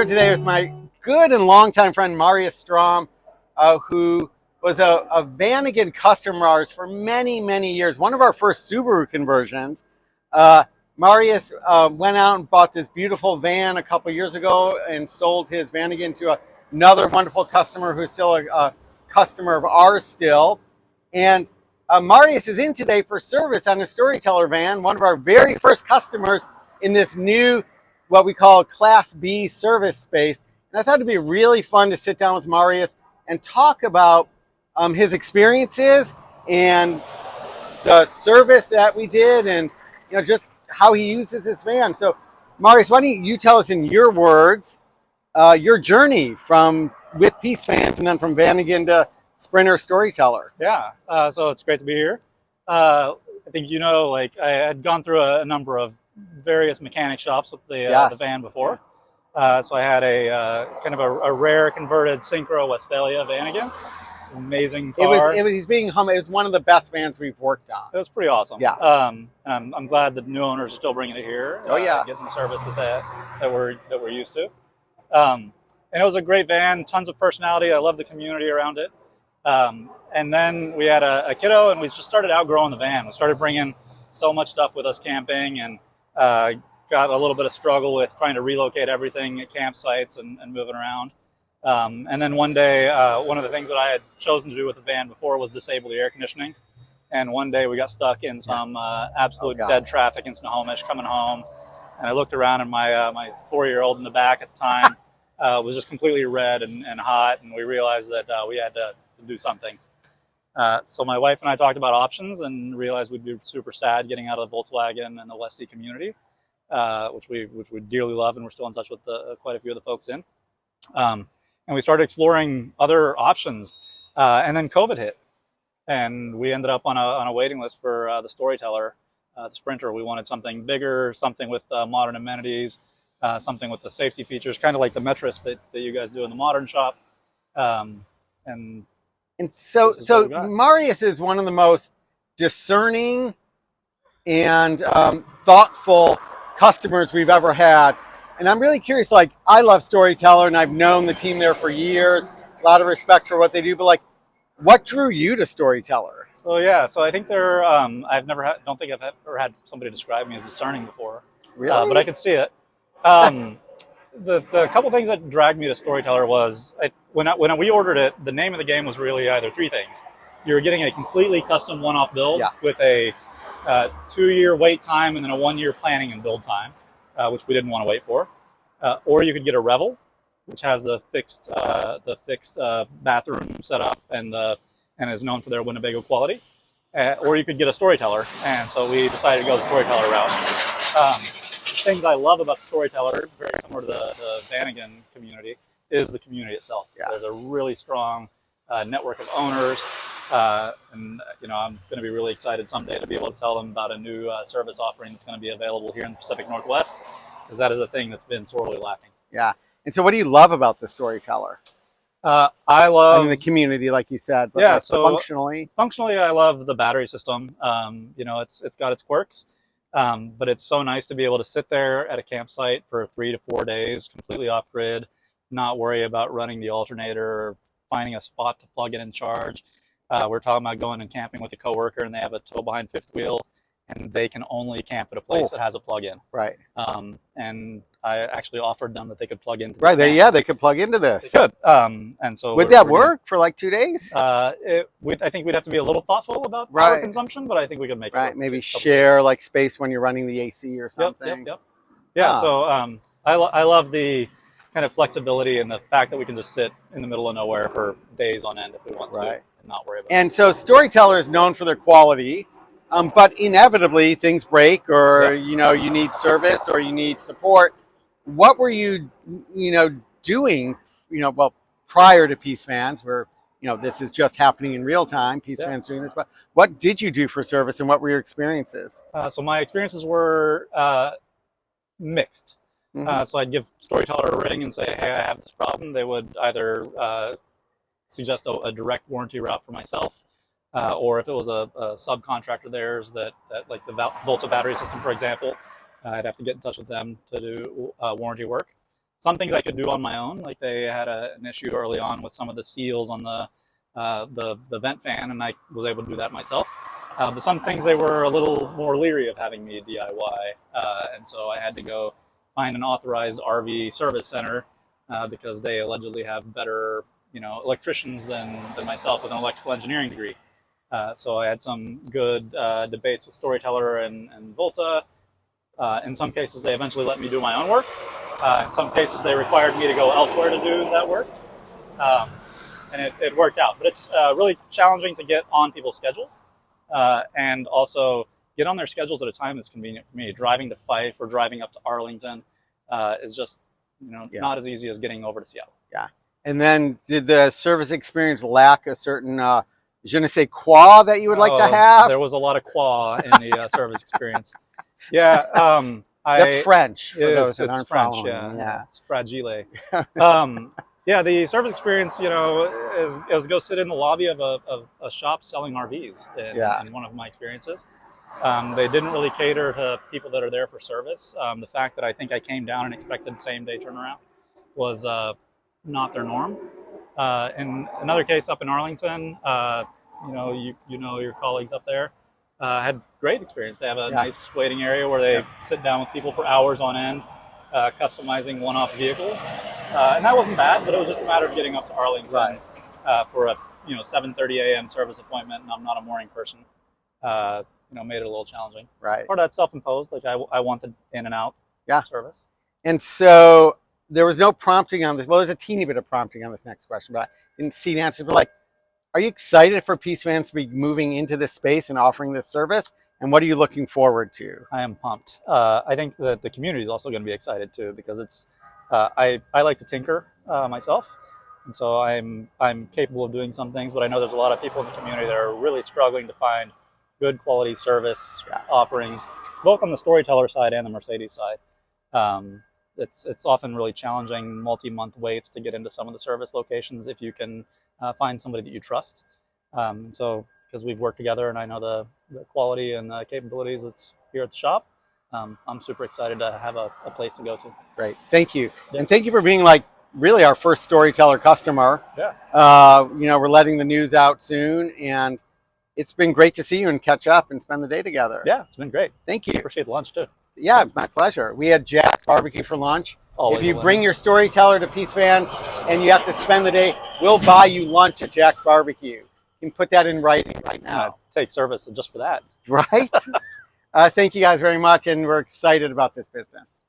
here today with my good and longtime friend Marius Strom, who was a Vanagon customer of ours for many, many years. One of our first Subaru conversions. Marius went out and bought this beautiful van a couple years ago and sold his Vanagon to another wonderful customer who's still a customer of ours still. And Marius is in today for service on a Storyteller van, one of our very first customers in this new, what we call Class B service space. And I thought it'd be really fun to sit down with Marius and talk about his experiences and the service that we did, and just how he uses his van. So, Marius, why don't you tell us in your words your journey from with Peace Vans and then from Vanagon to Sprinter Storyteller? Yeah, so it's great to be here. I think like I had gone through a number of various mechanic shops with the van before. So I had a kind of a rare converted Synchro Westphalia Vanagon. Amazing car. He's being humble. It was one of the best vans we've worked on. It was pretty awesome. Yeah. I'm glad the new owners are still bringing it here. Oh yeah. Getting the service that we're used to. And it was a great van, tons of personality. I love the community around it. And then we had a kiddo, and we just started outgrowing the van. We started bringing so much stuff with us camping, and got a little bit of struggle with trying to relocate everything at campsites and moving around. And then one day, one of the things that I had chosen to do with the van before was disable the air conditioning. And one day we got stuck in some absolute dead traffic in Snohomish coming home. And I looked around, and my 4-year-old in the back at the time was just completely red and hot. And we realized that we had to do something. So my wife and I talked about options and realized we'd be super sad getting out of the Volkswagen and the Westie community, which we dearly love, and we're still in touch with quite a few of the folks in. And we started exploring other options, and then COVID hit, and we ended up on a waiting list for the Storyteller, the Sprinter. We wanted something bigger, something with modern amenities, something with the safety features, kind of like the Metris that you guys do in the modern shop. And so Marius is one of the most discerning and thoughtful customers we've ever had. And I'm really curious, like, I love Storyteller, and I've known the team there for years, a lot of respect for what they do, but like, what drew you to Storyteller? So I think don't think I've ever had somebody describe me as discerning before. Really? But I could see it. The couple things that dragged me to Storyteller was, when we ordered it, the name of the game was really either three things. You were getting a completely custom one-off build with a 2-year wait time and then a 1-year planning and build time, which we didn't want to wait for. Or you could get a Revel, which has the fixed bathroom setup and is known for their Winnebago quality. Or you could get a Storyteller, and so we decided to go the Storyteller route. Things I love about the Storyteller, very similar to the Vanagon community, is the community itself. Yeah. There's a really strong network of owners, and I'm going to be really excited someday to be able to tell them about a new service offering that's going to be available here in the Pacific Northwest, because that is a thing that's been sorely lacking. Yeah. And so what do you love about the Storyteller? I love the community, like you said, but functionally, I love the battery system. It's got its quirks. But it's so nice to be able to sit there at a campsite for 3 to 4 days, completely off grid, not worry about running the alternator or finding a spot to plug it and charge. We're talking about going and camping with a coworker, and they have a tow behind fifth wheel, and they can only camp at a place that has a plug-in. Right. And I actually offered them that they could plug into this. Right. They could plug into this. They could. And so would that work for like 2 days? I think we'd have to be a little thoughtful about power consumption, but I think we could make it work. Maybe share like space when you're running the AC or something. Yep. Yeah. So I love the kind of flexibility and the fact that we can just sit in the middle of nowhere for days on end if we want to, and not worry about it. And so Storyteller is known for their quality, but inevitably things break, or you need service or you need support. What were you doing prior to Peace Vans, where this is just happening in real time, Peace Vans doing this, but what did you do for service, and what were your experiences? So my experiences were mixed. So I'd give Storyteller a ring and say, hey, I have this problem. They would either suggest a direct warranty route for myself, or if it was a subcontractor theirs that like the Volta battery system, for example, I'd have to get in touch with them to do warranty work. Some things I could do on my own, like they had an issue early on with some of the seals on the vent fan, and I was able to do that myself. But some things they were a little more leery of having me DIY, and so I had to go find an authorized RV service center because they allegedly have better, electricians than myself with an electrical engineering degree. So I had some good debates with Storyteller and Volta. In some cases, they eventually let me do my own work. In some cases, they required me to go elsewhere to do that work. Um, and it worked out. But it's really challenging to get on people's schedules and also get on their schedules at a time that's convenient for me. Driving to Fife or driving up to Arlington is just not as easy as getting over to Seattle. Yeah. And then did the service experience lack a certain je ne sais quoi that you would like to have? There was a lot of quoi in the service experience. Yeah. That's French for those that it's aren't French, following. Yeah. It's fragile. Yeah, the service experience, is go sit in the lobby of a shop selling RVs in one of my experiences. They didn't really cater to people that are there for service. The fact that I think I came down and expected same day turnaround was not their norm. In another case up in Arlington, your colleagues up there had great experience. They have a nice waiting area where they sit down with people for hours on end, customizing one-off vehicles, and that wasn't bad. But it was just a matter of getting up to Arlington for a 7:30 a.m. service appointment, and I'm not a morning person. Made it a little challenging. Right. Part of that's self-imposed. Like I wanted in and out service. And so there was no prompting on this. Well, there's a teeny bit of prompting on this next question, but I didn't see the answer. But are you excited for Peace Vans to be moving into this space and offering this service? And what are you looking forward to? I am pumped. I think that the community is also going to be excited too, because it's I like to tinker myself, and so I'm capable of doing some things. But I know there's a lot of people in the community that are really struggling to find good quality service offerings, both on the Storyteller side and the Mercedes side. It's often really challenging, multi-month waits to get into some of the service locations if you can find somebody that you trust. So because we've worked together and I know the quality and the capabilities that's here at the shop, I'm super excited to have a place to go to. Great, thank you. Yeah. And thank you for being really our first Storyteller customer. Yeah. We're letting the news out soon, and it's been great to see you and catch up and spend the day together. Yeah, it's been great. Thank you. Appreciate the lunch too. Yeah, my pleasure. We had Jack's barbecue for lunch. Always if you bring your Storyteller to Peace Vans and you have to spend the day, we'll buy you lunch at Jack's barbecue. You can put that in writing right now. Take service just for that. Right? Thank you guys very much, and we're excited about this business.